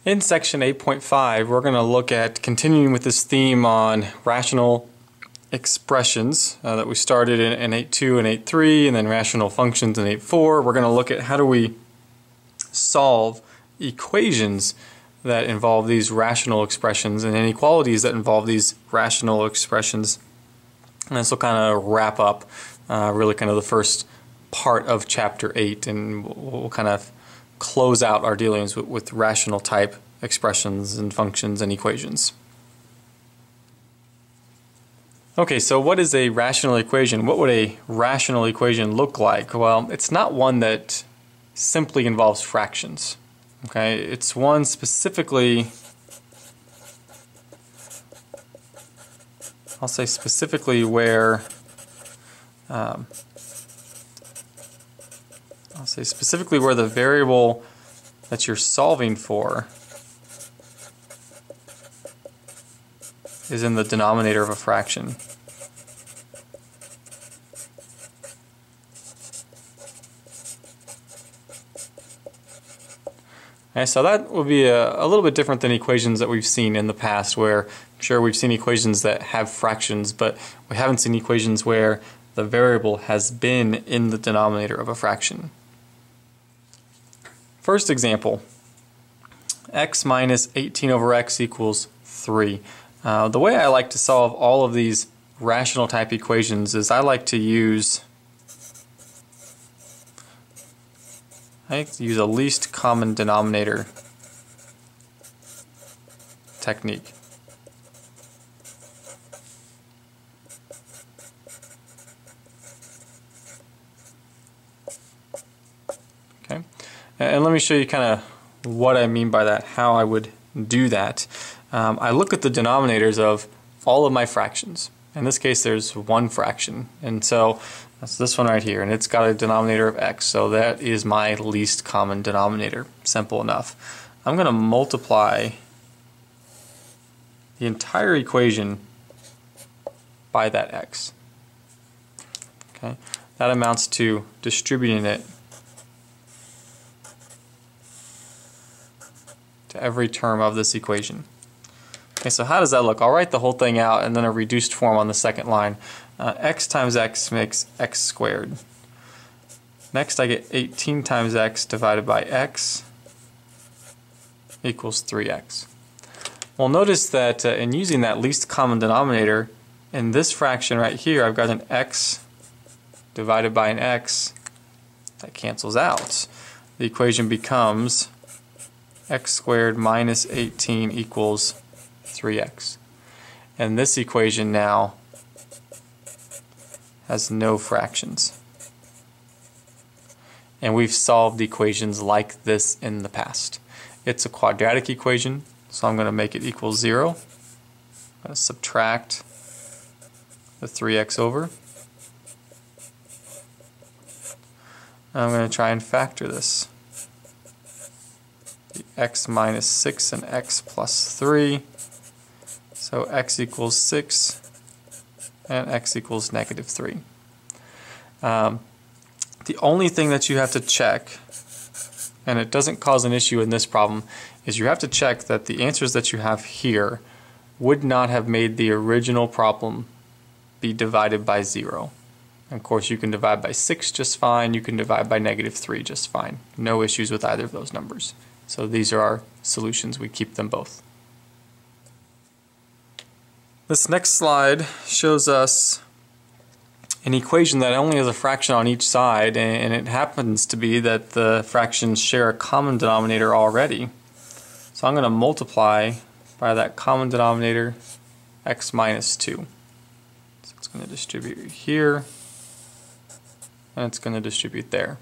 In section 8.5, we're going to look at continuing with this theme on rational expressions that we started in 8.2 and 8.3, and then rational functions in 8.4. We're going to look at how do we solve equations that involve these rational expressions and inequalities that involve these rational expressions. And this will kind of wrap up really kind of the first part of chapter 8, and we'll kind of close out our dealings with rational type expressions and functions and equations. Okay, so what is a rational equation? What would a rational equation look like? Well, it's not one that simply involves fractions. Okay, it's one specifically, I'll say specifically where the variable that you're solving for is in the denominator of a fraction. Okay, so that would be a little bit different than equations that we've seen in the past, where sure we've seen equations that have fractions, but we haven't seen equations where the variable has been in the denominator of a fraction. First example, x minus 18 over x equals 3. The way I like to solve all of these rational type equations is I like to use a least common denominator technique. Okay, and let me show you kind of what I mean by that, how I would do that. I look at the denominators of all of my fractions. In this case, there's one fraction, and so that's this one right here, and it's got a denominator of x, so that is my least common denominator. Simple enough. I'm going to multiply the entire equation by that x. Okay, that amounts to distributing it to every term of this equation. Okay, so how does that look? I'll write the whole thing out and then a reduced form on the second line. X times x makes x squared. Next I get 18 times x divided by x equals 3x. Well, notice that in using that least common denominator, in this fraction right here I've got an x divided by an x that cancels out. The equation becomes x squared minus 18 equals 3x. And this equation now has no fractions. And we've solved equations like this in the past. It's a quadratic equation, so I'm going to make it equal 0. I'm going to subtract the 3x over. I'm going to try and factor this. The x minus 6 and x plus 3. So x equals 6 and x equals negative 3. The only thing that you have to check, and it doesn't cause an issue in this problem, is you have to check that the answers that you have here would not have made the original problem be divided by 0. And of course you can divide by 6 just fine, you can divide by negative 3 just fine. No issues with either of those numbers. So these are our solutions, we keep them both. This next slide shows us an equation that only has a fraction on each side, and it happens to be that the fractions share a common denominator already. So I'm going to multiply by that common denominator x minus 2. So it's going to distribute here, and it's going to distribute there.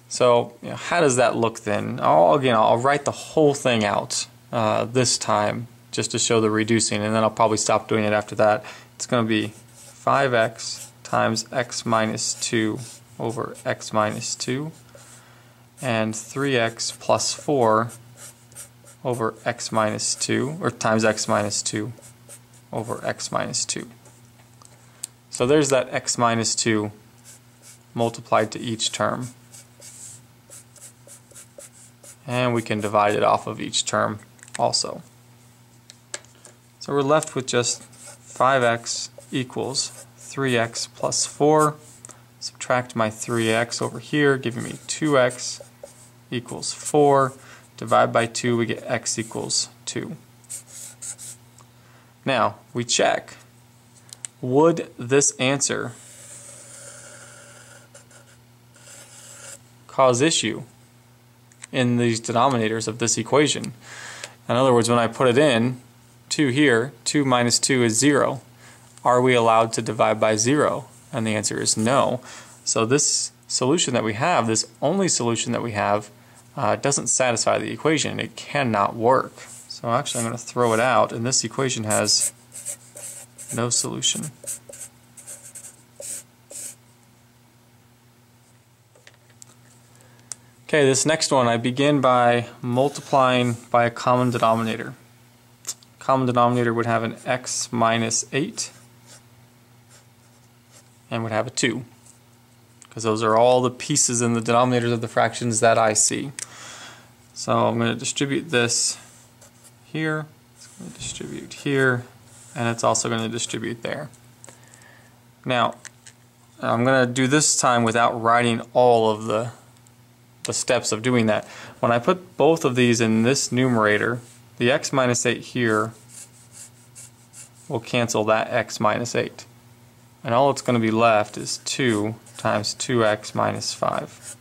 So how does that look then? I'll write the whole thing out this time, just to show the reducing, and then I'll probably stop doing it after that. It's going to be 5x times x minus 2 over x minus 2, and 3x plus 4 over x minus 2, or times x minus 2 over x minus 2. So there's that x minus 2 multiplied to each term. and we can divide it off of each term also. So we're left with just 5x equals 3x plus 4. Subtract my 3x over here, giving me 2x equals 4. Divide by 2, we get x equals 2. Now, we check. Would this answer cause issue in these denominators of this equation? In other words, when I put it in, 2 here, 2 minus 2 is 0. Are we allowed to divide by 0? And the answer is no. So this solution that we have, this only solution that we have, doesn't satisfy the equation. It cannot work. So actually I'm going to throw it out, and this equation has no solution. Okay, this next one, I begin by multiplying by a common denominator. Common denominator would have an x minus 8 and would have a 2, because those are all the pieces in the denominators of the fractions that I see. So I'm going to distribute this here, it's going to distribute here, and it's also going to distribute there. Now, I'm going to do this time without writing all of the steps of doing that. When I put both of these in this numerator, the x minus 8 here will cancel that x minus 8. And all that's going to be left is 2 times 2x minus 5.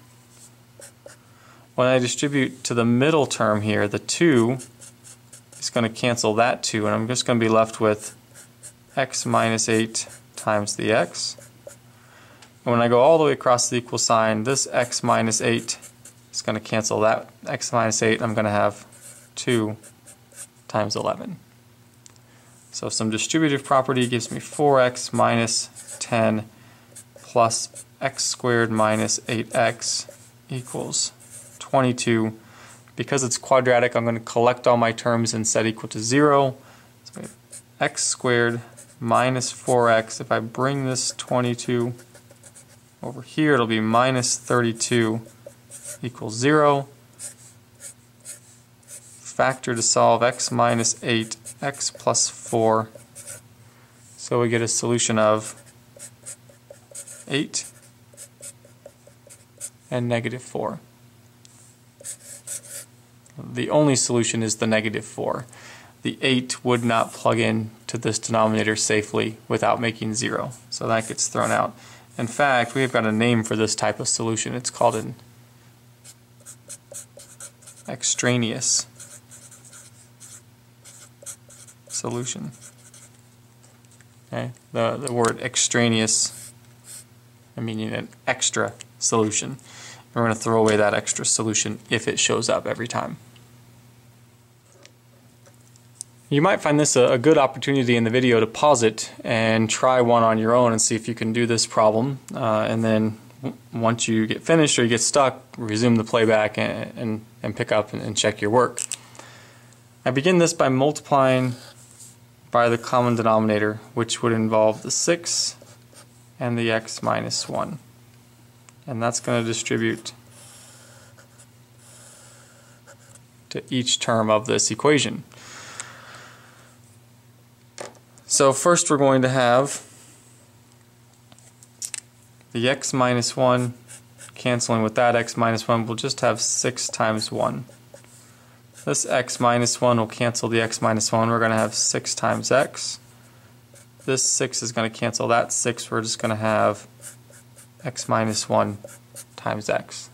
When I distribute to the middle term here, the 2 is going to cancel that 2, and I'm just going to be left with x minus 8 times the x. And when I go all the way across the equal sign, this x minus 8 is going to cancel that x minus 8. I'm going to have 2 times 11. So some distributive property gives me 4x minus 10 plus x squared minus 8x equals 22. Because it's quadratic, I'm going to collect all my terms and set equal to 0. So we have x squared minus 4x. If I bring this 22 over here, it'll be minus 32 equals 0. Factor to solve x minus 8, x plus 4. So we get a solution of 8 and negative 4. The only solution is the negative 4. The 8 would not plug in to this denominator safely without making 0. So that gets thrown out. In fact, we've got a name for this type of solution. It's called an extraneous solution. Okay? The word extraneous meaning an extra solution. We're going to throw away that extra solution if it shows up every time. You might find this a good opportunity in the video to pause it and try one on your own and see if you can do this problem, and then once you get finished or you get stuck, resume the playback and pick up and check your work. I begin this by multiplying by the common denominator, which would involve the 6 and the x minus 1. And that's going to distribute to each term of this equation. So first we're going to have the x minus 1 canceling with that x minus 1. We'll just have 6 times 1. This x minus 1 will cancel the x minus 1. We're going to have 6 times x. This 6 is going to cancel that 6. We're just going to have x minus 1 times x.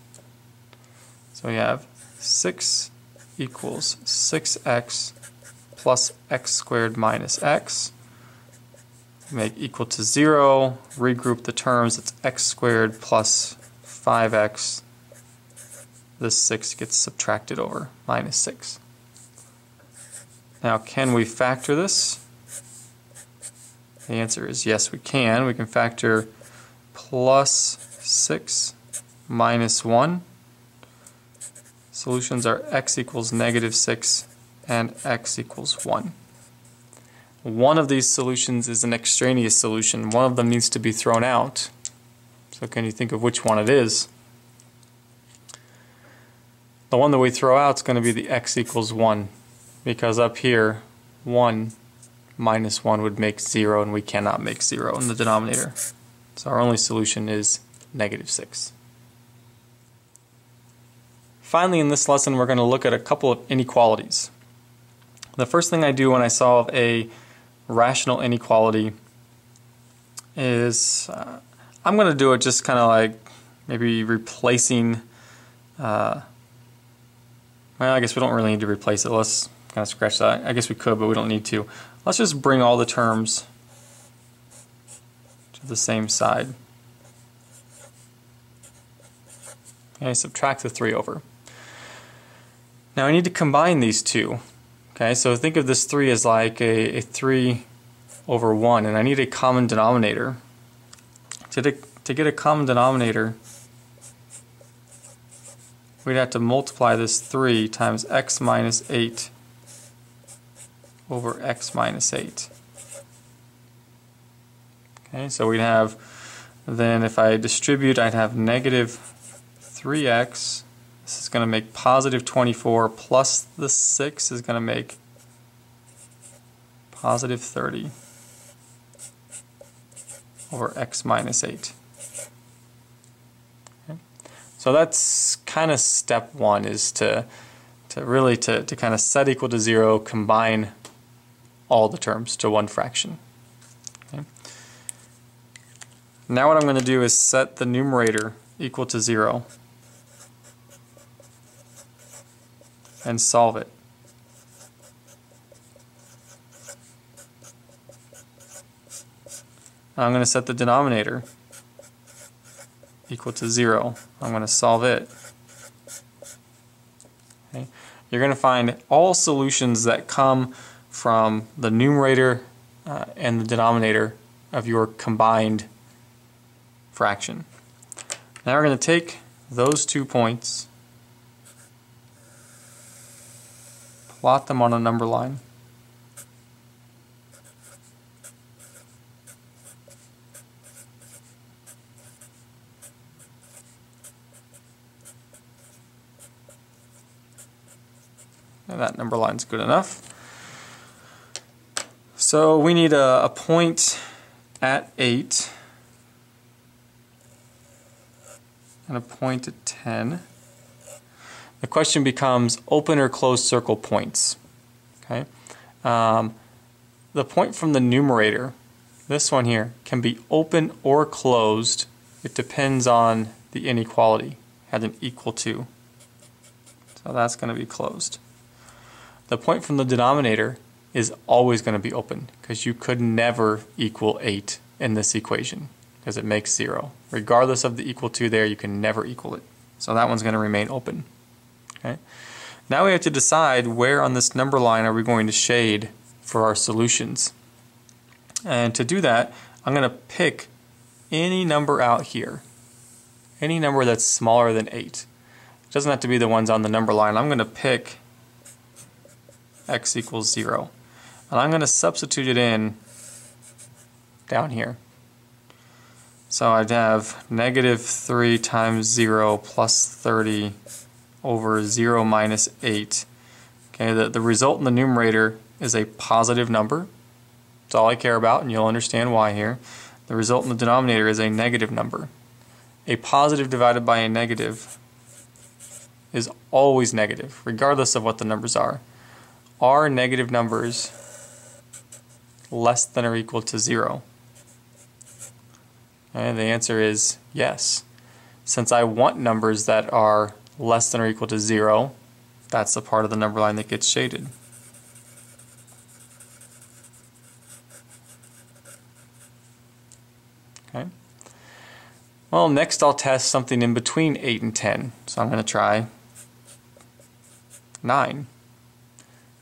So we have 6 equals 6x plus x squared minus x. Make equal to 0. Regroup the terms. It's x squared plus 5x. This 6 gets subtracted over minus 6. Now, can we factor this? The answer is yes, we can. We can factor plus 6 minus 1. Solutions are x equals negative 6 and x equals 1. One of these solutions is an extraneous solution. One of them needs to be thrown out. So can you think of which one it is? The one that we throw out is going to be the x equals 1, because up here 1 minus 1 would make 0, and we cannot make 0 in the denominator. So our only solution is -6. Finally, in this lesson, we're going to look at a couple of inequalities. The first thing I do when I solve a rational inequality is I'm going to do it just kind of like maybe replacing, well, I guess we don't really need to replace it. Let's kind of scratch that. I guess we could, but we don't need to. Let's just bring all the terms to the same side. Okay, subtract the 3 over. Now I need to combine these two. Okay, so think of this 3 as like a 3 over 1, and I need a common denominator. To get a common denominator, we'd have to multiply this 3 times x minus 8 over x minus 8. Okay, so we'd have, then if I distribute, I'd have negative 3x. This is going to make positive 24, plus the 6 is going to make positive 30 over x minus 8. Okay. So that's kind of step 1, is to kind of set equal to 0, combine all the terms to one fraction. Okay. Now what I'm going to do is set the numerator equal to 0 and solve it. I'm going to set the denominator equal to 0. I'm going to solve it. Okay. You're going to find all solutions that come from the numerator and the denominator of your combined fraction. Now we're going to take those 2 points, plot them on a number line. And that number line's good enough. So we need a point at 8 and a point at 10. The question becomes open or closed circle points. Okay, the point from the numerator, this one here, can be open or closed. It depends on the inequality. Had an equal to. So that's going to be closed. The point from the denominator is always going to be open, because you could never equal 8 in this equation, because it makes 0. Regardless of the equal to there, you can never equal it. So that one's going to remain open. Okay. Now we have to decide where on this number line are we going to shade for our solutions. And to do that, I'm going to pick any number out here. Any number that's smaller than 8. It doesn't have to be the ones on the number line. I'm going to pick x equals 0. And I'm going to substitute it in down here. So I'd have negative 3 times 0 plus 30 over 0 minus 8. Okay, the result in the numerator is a positive number. That's all I care about, and you'll understand why here. The result in the denominator is a negative number. A positive divided by a negative is always negative, regardless of what the numbers are. Are negative numbers less than or equal to 0? And the answer is yes. Since I want numbers that are less than or equal to 0, that's the part of the number line that gets shaded. Okay. Well, next I'll test something in between 8 and 10. So I'm going to try 9.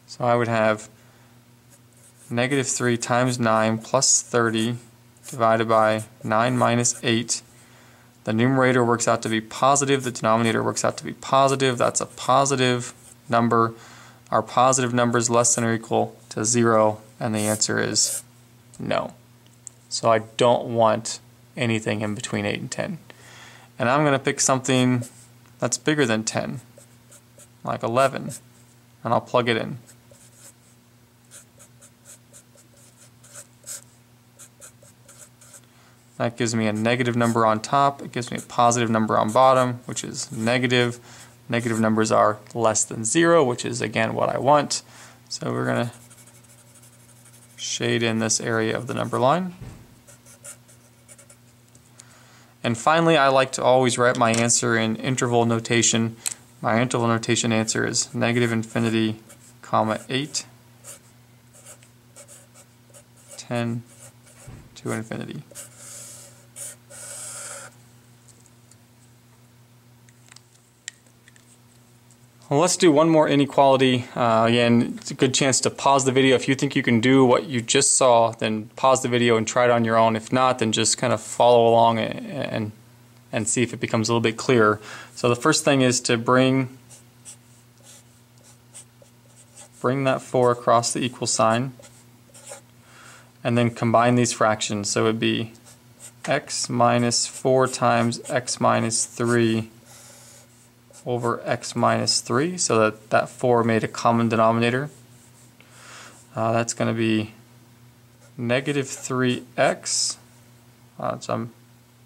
So I would have negative 3 times 9 plus 30 divided by 9 minus 8. The numerator works out to be positive, the denominator works out to be positive. That's a positive number. Our positive number is less than or equal to 0, and the answer is no. So I don't want anything in between 8 and 10. And I'm going to pick something that's bigger than 10. like 11, and I'll plug it in. That gives me a negative number on top. It gives me a positive number on bottom, which is negative. Negative numbers are less than 0, which is again what I want. So we're going to shade in this area of the number line. And finally, I like to always write my answer in interval notation. My interval notation answer is negative infinity, comma 8, 10 to infinity. Well, let's do one more inequality. Again, it's a good chance to pause the video. If you think you can do what you just saw, then pause the video and try it on your own. If not, then just kind of follow along and see if it becomes a little bit clearer. So the first thing is to bring that 4 across the equal sign and then combine these fractions. So it would be x minus 4 times x minus 3 over x minus 3, so that 4 made a common denominator. That's going to be negative 3x, so I'm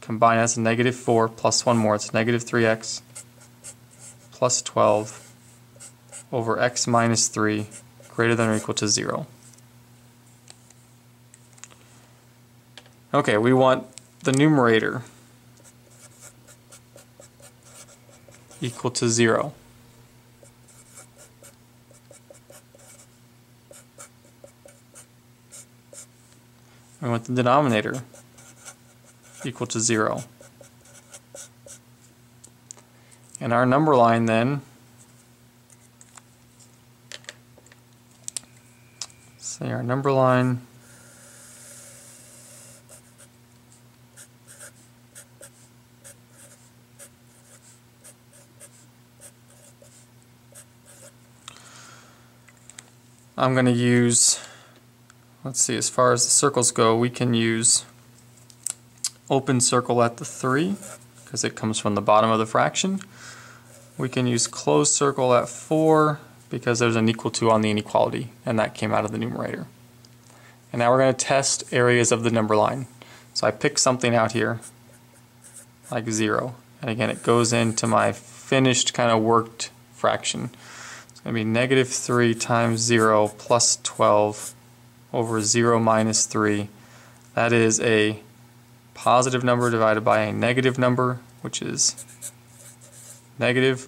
combining as a negative 4 plus one more, it's negative 3x plus 12 over x minus 3 greater than or equal to 0. Okay, we want the numerator equal to 0. We want the denominator equal to 0. And our number line then, say our number line I'm going to use, let's see, as far as the circles go, we can use open circle at the 3 because it comes from the bottom of the fraction. We can use closed circle at 4 because there's an equal to on the inequality, and that came out of the numerator. And now we're going to test areas of the number line. So I pick something out here, like 0, and again it goes into my finished kind of worked fraction. It's going to be negative 3 times 0 plus 12 over 0 minus 3. That is a positive number divided by a negative number, which is negative.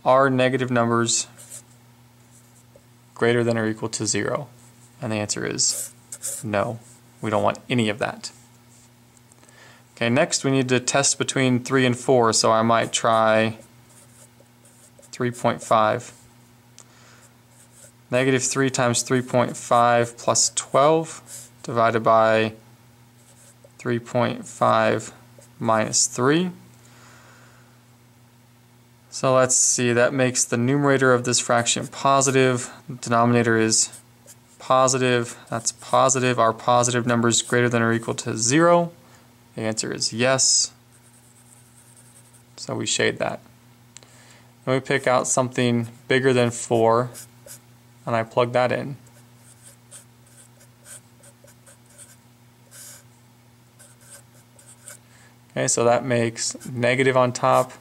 Are negative numbers greater than or equal to 0? And the answer is no. We don't want any of that. Okay, next we need to test between 3 and 4, so I might try 3.5. Negative 3 times 3.5 plus 12 divided by 3.5 minus 3. So let's see, that makes the numerator of this fraction positive. The denominator is positive. That's positive. Are positive numbers greater than or equal to 0? The answer is yes. So we shade that. Then we pick out something bigger than 4. And I plug that in. Okay, so that makes negative on top,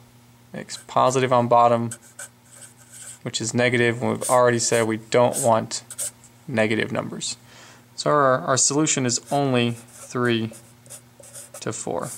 makes positive on bottom, which is negative, and we've already said we don't want negative numbers. So our solution is only 3 to 4.